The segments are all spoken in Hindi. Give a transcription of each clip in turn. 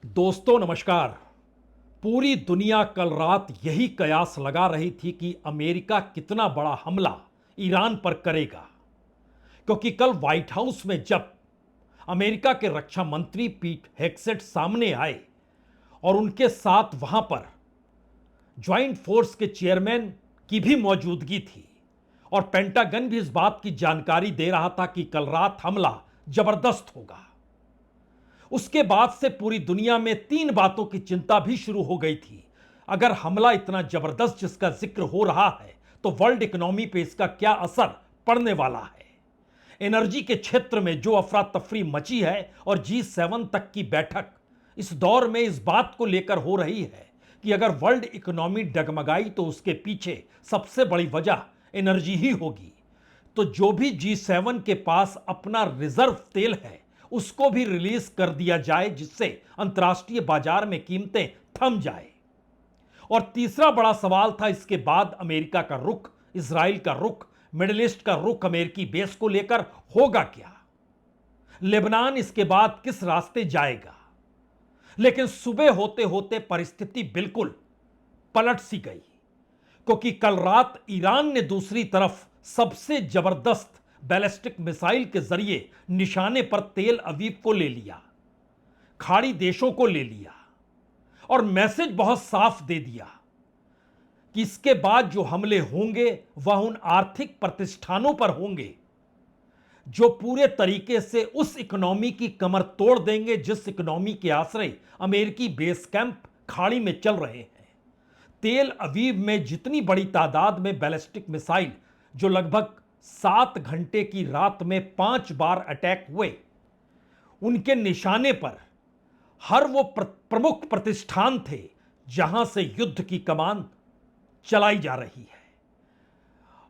दोस्तों नमस्कार। पूरी दुनिया कल रात यही कयास लगा रही थी कि अमेरिका कितना बड़ा हमला ईरान पर करेगा, क्योंकि कल व्हाइट हाउस में जब अमेरिका के रक्षा मंत्री पीट हेग्सेट सामने आए और उनके साथ वहां पर ज्वाइंट फोर्स के चेयरमैन की भी मौजूदगी थी और पेंटागन भी इस बात की जानकारी दे रहा था कि कल रात हमला जबरदस्त होगा। उसके बाद से पूरी दुनिया में तीन बातों की चिंता भी शुरू हो गई थी। अगर हमला इतना जबरदस्त जिसका जिक्र हो रहा है तो वर्ल्ड इकोनॉमी पे इसका क्या असर पड़ने वाला है। एनर्जी के क्षेत्र में जो अफरा तफरी मची है और G7 तक की बैठक इस दौर में इस बात को लेकर हो रही है कि अगर वर्ल्ड इकोनॉमी डगमगाई तो उसके पीछे सबसे बड़ी वजह एनर्जी ही होगी। तो जो भी G7 के पास अपना रिजर्व तेल है उसको भी रिलीज कर दिया जाए, जिससे अंतर्राष्ट्रीय बाजार में कीमतें थम जाए। और तीसरा बड़ा सवाल था इसके बाद अमेरिका का रुख, इजराइल का रुख, मिडिल ईस्ट का रुख अमेरिकी बेस को लेकर होगा क्या। लेबनान इसके बाद किस रास्ते जाएगा। लेकिन सुबह होते होते परिस्थिति बिल्कुल पलट सी गई, क्योंकि कल रात ईरान ने दूसरी तरफ सबसे जबरदस्त बैलिस्टिक मिसाइल के जरिए निशाने पर तेल अवीव को ले लिया, खाड़ी देशों को ले लिया और मैसेज बहुत साफ दे दिया कि इसके बाद जो हमले होंगे वह उन आर्थिक प्रतिष्ठानों पर होंगे जो पूरे तरीके से उस इकोनॉमी की कमर तोड़ देंगे जिस इकोनॉमी के आश्रय अमेरिकी बेस कैंप खाड़ी में चल रहे हैं। तेल अवीव में जितनी बड़ी तादाद में बैलिस्टिक मिसाइल जो लगभग 7 घंटे की रात में 5 बार अटैक हुए, उनके निशाने पर हर वो प्रमुख प्रतिष्ठान थे जहां से युद्ध की कमान चलाई जा रही है।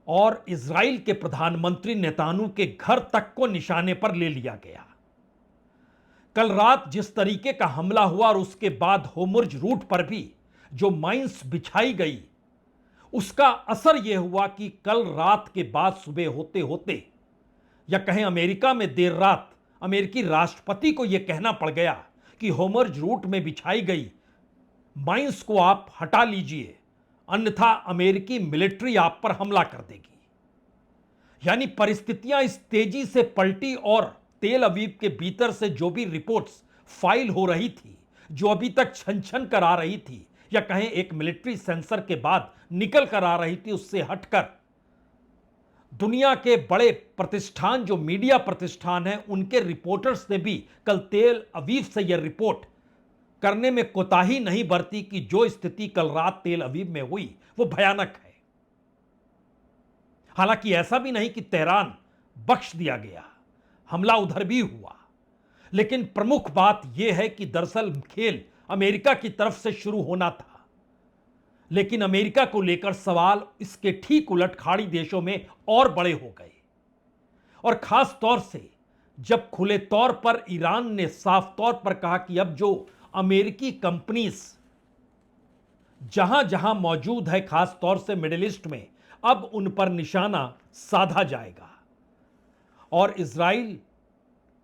और इजराइल के प्रधानमंत्री नेतान्याहू के घर तक को निशाने पर ले लिया गया। कल रात जिस तरीके का हमला हुआ और उसके बाद होर्मुज रूट पर भी जो माइंस बिछाई गई, उसका असर यह हुआ कि कल रात के बाद सुबह होते होते या कहें अमेरिका में देर रात अमेरिकी राष्ट्रपति को यह कहना पड़ गया कि होर्मुज रूट में बिछाई गई माइंस को आप हटा लीजिए, अन्यथा अमेरिकी मिलिट्री आप पर हमला कर देगी। यानी परिस्थितियां इस तेजी से पलटी और तेल अवीव के भीतर से जो भी रिपोर्ट्स फाइल हो रही थी, जो अभी तक छन छन कर आ रही थी या कहें एक मिलिट्री सेंसर के बाद निकल कर आ रही थी, उससे हटकर दुनिया के बड़े प्रतिष्ठान जो मीडिया प्रतिष्ठान हैं उनके रिपोर्टर्स ने भी कल तेल अवीव से यह रिपोर्ट करने में कोताही नहीं बरती कि जो स्थिति कल रात तेल अवीव में हुई वो भयानक है। हालांकि ऐसा भी नहीं कि तेहरान बख्श दिया गया, हमला उधर भी हुआ। लेकिन प्रमुख बात यह है कि दरअसल खेल अमेरिका की तरफ से शुरू होना था, लेकिन अमेरिका को लेकर सवाल इसके ठीक उलट खाड़ी देशों में और बड़े हो गए। और खास तौर से जब खुले तौर पर ईरान ने साफ तौर पर कहा कि अब जो अमेरिकी कंपनीज जहां जहां मौजूद है, खास तौर से मिडिल ईस्ट में, अब उन पर निशाना साधा जाएगा। और इजराइल,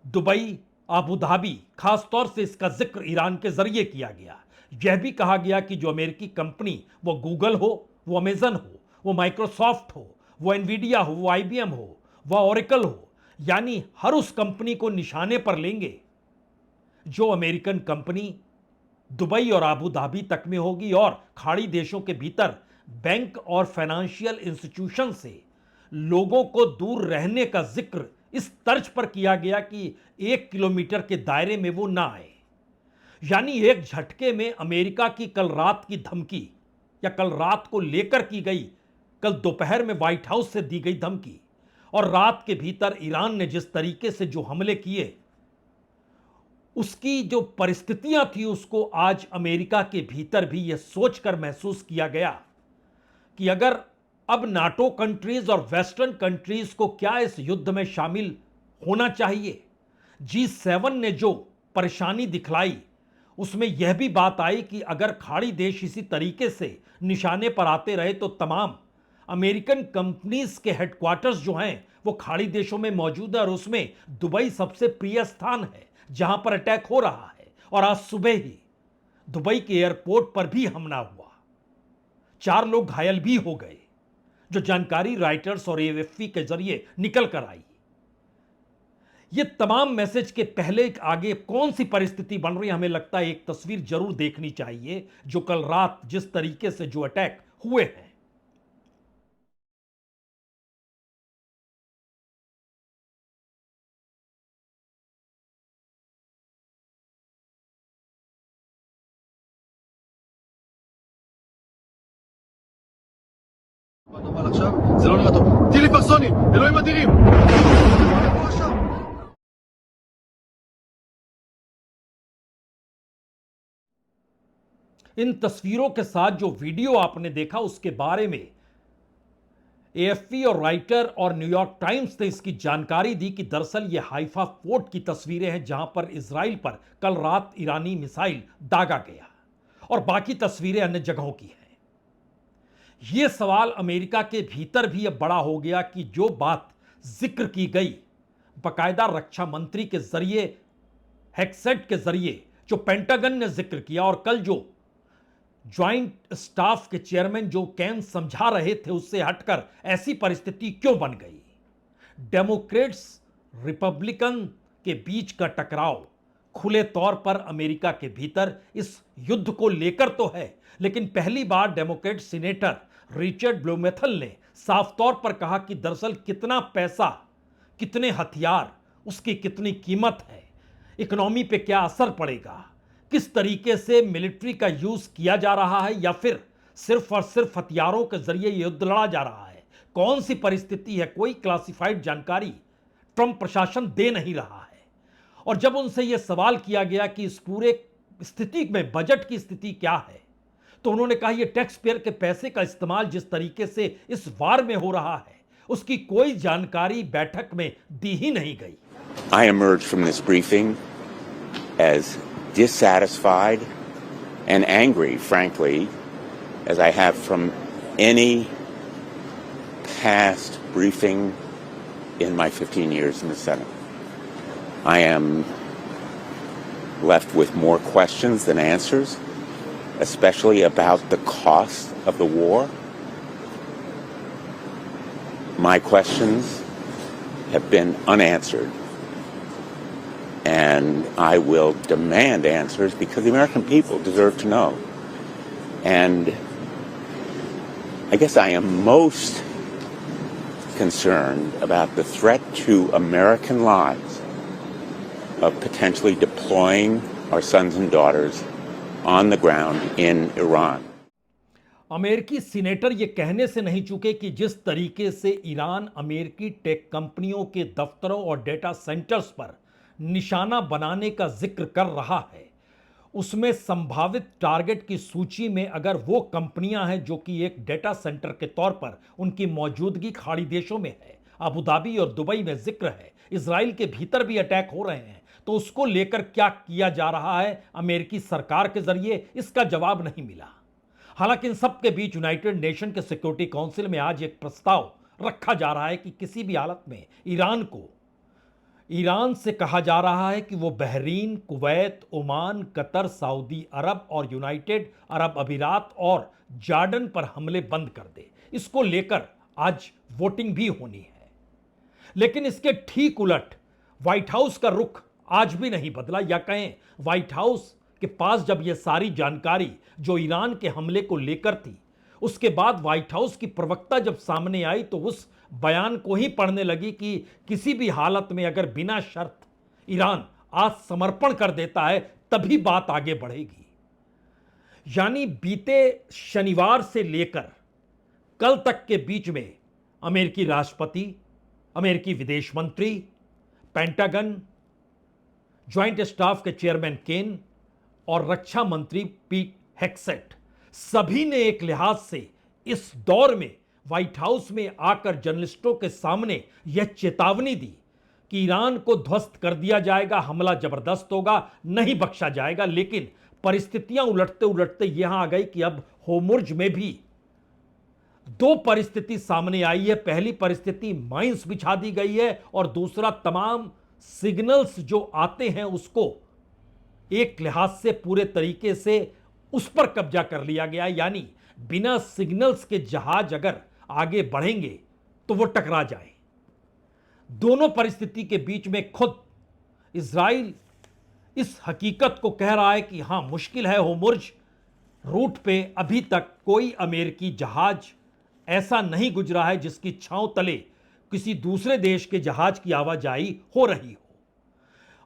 दुबई, अबू धाबी, खास तौर से इसका जिक्र ईरान के जरिए किया गया। यह भी कहा गया कि जो अमेरिकी कंपनी, वो गूगल हो, वो अमेजन हो, वो माइक्रोसॉफ्ट हो, वो एनवीडिया हो, वो IBM हो, वो ओरेकल हो, यानी हर उस कंपनी को निशाने पर लेंगे जो अमेरिकन कंपनी दुबई और अबू धाबी तक में होगी। और खाड़ी देशों के भीतर बैंक और फाइनेंशियल इंस्टीट्यूशन से लोगों को दूर रहने का जिक्र इस तर्ज पर किया गया कि 1 किलोमीटर के दायरे में वो ना आए। यानी एक झटके में अमेरिका की कल रात की धमकी या कल रात को लेकर की गई, कल दोपहर में व्हाइट हाउस से दी गई धमकी और रात के भीतर ईरान ने जिस तरीके से जो हमले किए, उसकी जो परिस्थितियां थी उसको आज अमेरिका के भीतर भी यह सोचकर महसूस किया गया कि अगर अब नाटो कंट्रीज और वेस्टर्न कंट्रीज को क्या इस युद्ध में शामिल होना चाहिए। G7 ने जो परेशानी दिखलाई उसमें यह भी बात आई कि अगर खाड़ी देश इसी तरीके से निशाने पर आते रहे तो तमाम अमेरिकन कंपनीज के हेडक्वार्टर्स जो हैं वो खाड़ी देशों में मौजूद है और उसमें दुबई सबसे प्रिय स्थान है जहां पर अटैक हो रहा है। और आज सुबह ही दुबई के एयरपोर्ट पर भी हमला हुआ। 4 लोग घायल भी हो गए, जो जानकारी राइटर्स और एएफपी के जरिए निकल कर आई। ये तमाम मैसेज के पहले आगे कौन सी परिस्थिति बन रही है, हमें लगता है एक तस्वीर जरूर देखनी चाहिए, जो कल रात जिस तरीके से जो अटैक हुए हैं। אבל עכשיו זה לא נראה טוב. טיל היפרסוני, אלוהים אדירים! איפה עכשיו? इन तस्वीरों के साथ जो वीडियो आपने देखा उसके बारे में एएफपी और राइटर और न्यूयॉर्क टाइम्स ने इसकी जानकारी दी कि दरअसल ये हाइफा फोर्ट की तस्वीरें हैं, जहां पर इजराइल पर कल रात ईरानी मिसाइल दागा गया, और बाकी तस्वीरें अन्य जगहों की हैं। यह सवाल अमेरिका के भीतर भी अब बड़ा हो गया कि जो बात जिक्र की गई बाकायदा रक्षा मंत्री के जरिए, हेक्सेट के जरिए, जो पेंटागन ने जिक्र किया, और कल जो ज्वाइंट स्टाफ के चेयरमैन जो कैन समझा रहे थे, उससे हटकर ऐसी परिस्थिति क्यों बन गई। डेमोक्रेट्स रिपब्लिकन के बीच का टकराव खुले तौर पर अमेरिका के भीतर इस युद्ध को लेकर तो है, लेकिन पहली बार डेमोक्रेट सीनेटर रिचर्ड ब्लूमेथल ने साफ तौर पर कहा कि दरअसल कितना पैसा, कितने हथियार, उसकी कितनी कीमत है, इकोनॉमी पे क्या असर पड़ेगा, किस तरीके से मिलिट्री का यूज किया जा रहा है, या फिर सिर्फ और सिर्फ हथियारों के जरिए युद्ध लड़ा जा रहा है, कौन सी परिस्थिति है, कोई क्लासिफाइड जानकारी ट्रंप प्रशासन दे नहीं रहा है। और जब उनसे यह सवाल किया गया कि इस पूरे स्थिति में बजट की स्थिति क्या है, तो उन्होंने कहा यह टैक्स पेयर के पैसे का इस्तेमाल जिस तरीके से इस वार में हो रहा है, उसकी कोई जानकारी बैठक में दी ही नहीं गई। I emerged from this briefing as dissatisfied and angry, frankly, as I have from any past briefing in my 15 years in the Senate. I am left with more questions than answers, especially about the cost of the war. My questions have been unanswered. And I will demand answers because the American people deserve to know. And I guess I am most concerned about the threat to American lives of potentially deploying our sons and daughters on the ground in Iran. अमेरिकी सीनेटर ये कहने से नहीं चूके कि जिस तरीके से ईरान अमेरिकी टेक कंपनियों के दफ्तरों और डेटा सेंटर्स पर निशाना बनाने का जिक्र कर रहा है, उसमें संभावित टारगेट की सूची में अगर वो कंपनियां हैं जो कि एक डेटा सेंटर के तौर पर उनकी मौजूदगी खाड़ी देशों में है, अबू धाबी और दुबई में जिक्र है, इजराइल के भीतर भी अटैक हो रहे हैं, तो उसको लेकर क्या किया जा रहा है अमेरिकी सरकार के जरिए, इसका जवाब नहीं मिला। हालांकि इन सब के बीच यूनाइटेड नेशन के सिक्योरिटी काउंसिल में आज एक प्रस्ताव रखा जा रहा है कि किसी भी हालत में ईरान से कहा जा रहा है कि वो Bahrain, Kuwait, Oman, Qatar, Saudi Arab और यूनाइटेड अरब अमीरात और जॉर्डन पर हमले बंद कर दे। इसको लेकर आज वोटिंग भी होनी है। लेकिन इसके ठीक उलट व्हाइट हाउस का रुख आज भी नहीं बदला, या कहें व्हाइट हाउस के पास जब यह सारी जानकारी जो ईरान के हमले को लेकर थी, उसके बाद व्हाइट हाउस की प्रवक्ता जब सामने आई तो उस बयान को ही पढ़ने लगी कि किसी भी हालत में अगर बिना शर्त ईरान आज समर्पण कर देता है तभी बात आगे बढ़ेगी। यानी बीते शनिवार से लेकर कल तक के बीच में अमेरिकी राष्ट्रपति, अमेरिकी विदेश मंत्री, पेंटागन, ज्वाइंट स्टाफ के चेयरमैन केन और रक्षा मंत्री पीट हेक्सेट, सभी ने एक लिहाज से इस दौर में व्हाइट हाउस में आकर जर्नलिस्टों के सामने यह चेतावनी दी कि ईरान को ध्वस्त कर दिया जाएगा, हमला जबरदस्त होगा, नहीं बख्शा जाएगा। लेकिन परिस्थितियां उलटते उलटते यहां आ गई कि अब होर्मुज में भी दो परिस्थिति सामने आई है। पहली परिस्थिति माइंस बिछा दी गई है और दूसरा तमाम सिग्नल्स जो आते हैं उसको एक लिहाज से पूरे तरीके से उस पर कब्जा कर लिया गया, यानी बिना सिग्नल्स के जहाज अगर आगे बढ़ेंगे तो वो टकरा जाए। दोनों परिस्थिति के बीच में खुद इजराइल इस हकीकत को कह रहा है कि हां, मुश्किल है, होर्मुज़ रूट पे अभी तक कोई अमेरिकी जहाज ऐसा नहीं गुजरा है जिसकी छांव तले किसी दूसरे देश के जहाज की आवाजाही हो रही हो।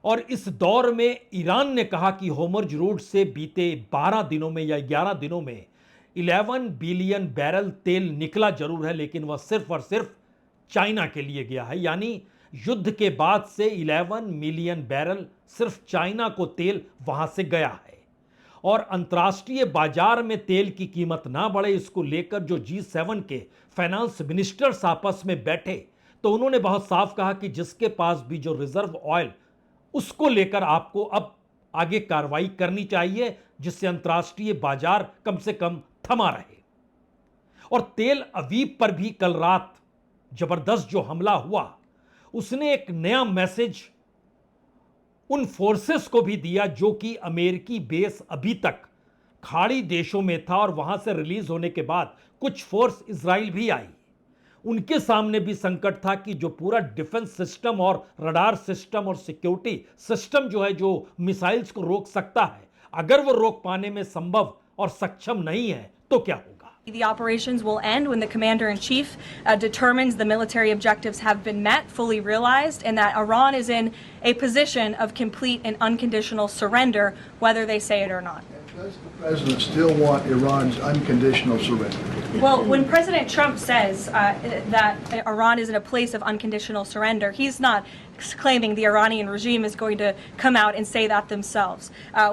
और इस दौर में ईरान ने कहा कि होर्मुज़ रूट से बीते 12 दिनों में या 11 दिनों में 11 बिलियन बैरल तेल निकला जरूर है, लेकिन वह सिर्फ और सिर्फ चाइना के लिए गया है। यानी युद्ध के बाद से 11 मिलियन बैरल सिर्फ चाइना को तेल वहां से गया है। और अंतर्राष्ट्रीय बाजार में तेल की कीमत ना बढ़े, इसको लेकर जो G7 के फाइनेंस मिनिस्टर्स आपस में बैठे तो उन्होंने बहुत साफ कहा कि जिसके पास भी जो रिजर्व ऑयल, उसको लेकर आपको अब आगे कार्रवाई करनी चाहिए, जिससे अंतर्राष्ट्रीय बाजार कम से कम थमा रहे। और तेल अवीव पर भी कल रात जबरदस्त जो हमला हुआ, उसने एक नया मैसेज उन फोर्सेस को भी दिया जो कि अमेरिकी बेस अभी तक खाड़ी देशों में था, और वहां से रिलीज होने के बाद कुछ फोर्स इजराइल भी आई। उनके सामने भी संकट था कि जो पूरा डिफेंस सिस्टम और रडार सिस्टम और सिक्योरिटी सिस्टम जो है, जो मिसाइल्स को रोक सकता है, अगर वो रोक पाने में संभव और सक्षम नहीं है तो क्या होगा। The operations will end when the commander-in-chief determines the military objectives have been met, fully realized, and that Iran is in a position of complete and unconditional surrender, whether they say it or not. Does the president still want Iran's unconditional surrender? Well, when President Trump says that Iran is in a place of unconditional surrender, he's not claiming the Iranian regime is going to come out and say that themselves.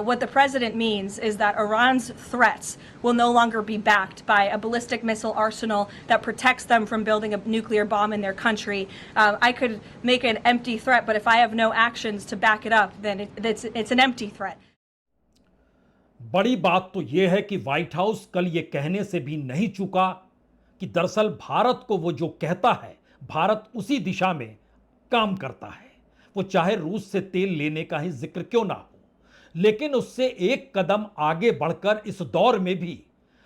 What the president means is that Iran's threats will no longer be backed by a ballistic missile arsenal that protects them from building a nuclear bomb in their country. I could make an empty threat, but if I have no actions to back it up, then it's an empty threat. बड़ी बात तो यह है कि व्हाइट हाउस कल यह कहने से भी नहीं चूका कि दरअसल भारत को वो जो कहता है, भारत उसी दिशा में काम करता है, वो चाहे रूस से तेल लेने का ही जिक्र क्यों ना हो। लेकिन उससे एक कदम आगे बढ़कर इस दौर में भी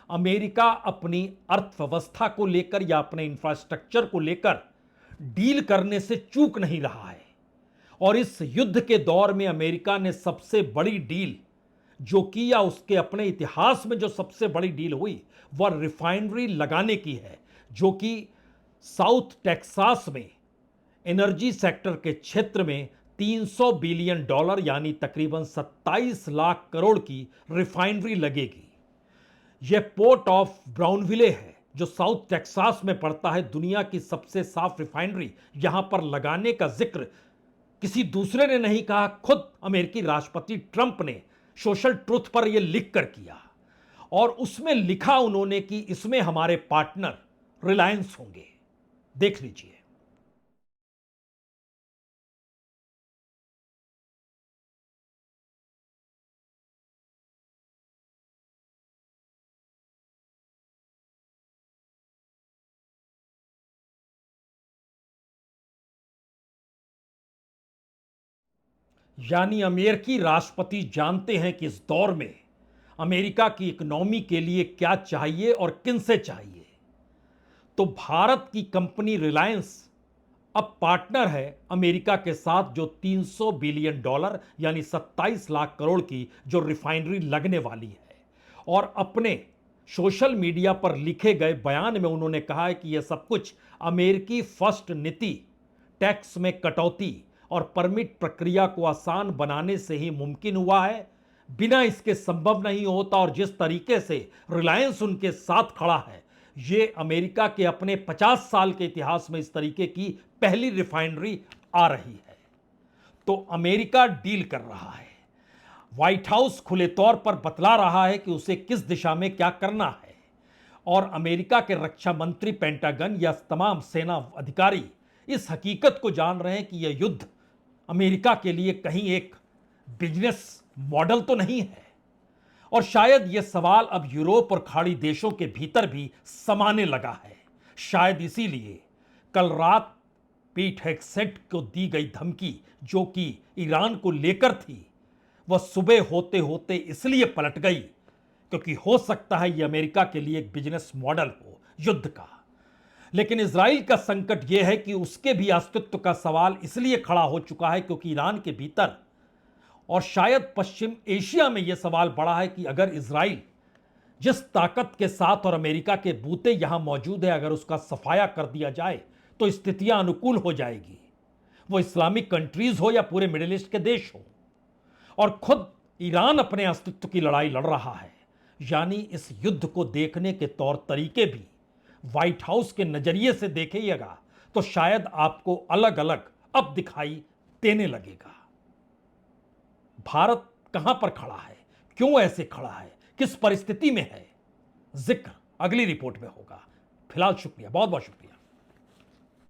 अमेरिका अपनी अर्थव्यवस्था को लेकर या अपने इंफ्रास्ट्रक्चर को लेकर डील करने से चूक नहीं रहा है। और इस युद्ध के दौर में अमेरिका ने सबसे बड़ी डील जो की, या उसके अपने इतिहास में जो सबसे बड़ी डील हुई, वह रिफाइनरी लगाने की है, जो कि साउथ टेक्सास में एनर्जी सेक्टर के क्षेत्र में $300 बिलियन यानी तकरीबन 27 लाख करोड़ की रिफाइनरी लगेगी। यह पोर्ट ऑफ ब्राउनविले है जो साउथ टेक्सास में पड़ता है। दुनिया की सबसे साफ रिफाइनरी यहां पर लगाने का जिक्र किसी दूसरे ने नहीं कहा, खुद अमेरिकी राष्ट्रपति ट्रंप ने सोशल ट्रुथ पर यह लिखकर किया। और उसमें लिखा उन्होंने कि इसमें हमारे पार्टनर रिलायंस होंगे। देख लीजिए। यानी अमेरिकी राष्ट्रपति जानते हैं कि इस दौर में अमेरिका की इकोनॉमी के लिए क्या चाहिए और किनसे चाहिए। तो भारत की कंपनी रिलायंस अब पार्टनर है अमेरिका के साथ, जो $300 बिलियन यानी 27 लाख करोड़ की जो रिफाइनरी लगने वाली है। और अपने सोशल मीडिया पर लिखे गए बयान में उन्होंने कहा है कि यह सब कुछ अमेरिकी फर्स्ट नीति, टैक्स में कटौती और परमिट प्रक्रिया को आसान बनाने से ही मुमकिन हुआ है। बिना इसके संभव नहीं होता। और जिस तरीके से रिलायंस उनके साथ खड़ा है, ये अमेरिका के अपने 50 साल के इतिहास में इस तरीके की पहली रिफाइनरी आ रही है। तो अमेरिका डील कर रहा है। व्हाइट हाउस खुले तौर पर बतला रहा है कि उसे किस दिशा में क्या करना है। और अमेरिका के रक्षा मंत्री, पेंटागन या तमाम सेना अधिकारी इस हकीकत को जान रहे हैं कि यह युद्ध अमेरिका के लिए कहीं एक बिजनेस मॉडल तो नहीं है। और शायद यह सवाल अब यूरोप और खाड़ी देशों के भीतर भी समाने लगा है। शायद इसीलिए कल रात पीट हेगसेट को दी गई धमकी, जो कि ईरान को लेकर थी, वह सुबह होते होते इसलिए पलट गई क्योंकि हो सकता है यह अमेरिका के लिए एक बिजनेस मॉडल हो युद्ध का। लेकिन इजराइल का संकट यह है कि उसके भी अस्तित्व का सवाल इसलिए खड़ा हो चुका है क्योंकि ईरान के भीतर और शायद पश्चिम एशिया में यह सवाल बढ़ा है कि अगर इजराइल जिस ताकत के साथ और अमेरिका के बूते यहां मौजूद है, अगर उसका सफाया कर दिया जाए तो स्थितियां अनुकूल हो जाएगी, वो इस्लामिक कंट्रीज हो या पूरे मिडिल ईस्ट के देश हो। और खुद ईरान अपने अस्तित्व की लड़ाई लड़ रहा है, यानी इस युद्ध को देखने के तौर तरीके भी व्हाइट हाउस के नजरिए से देखिएगा तो शायद आपको अलग अलग अब दिखाई देने लगेगा। भारत कहां पर खड़ा है, क्यों ऐसे खड़ा है, किस परिस्थिति में है, जिक्र अगली रिपोर्ट में होगा। फिलहाल शुक्रिया, बहुत बहुत शुक्रिया।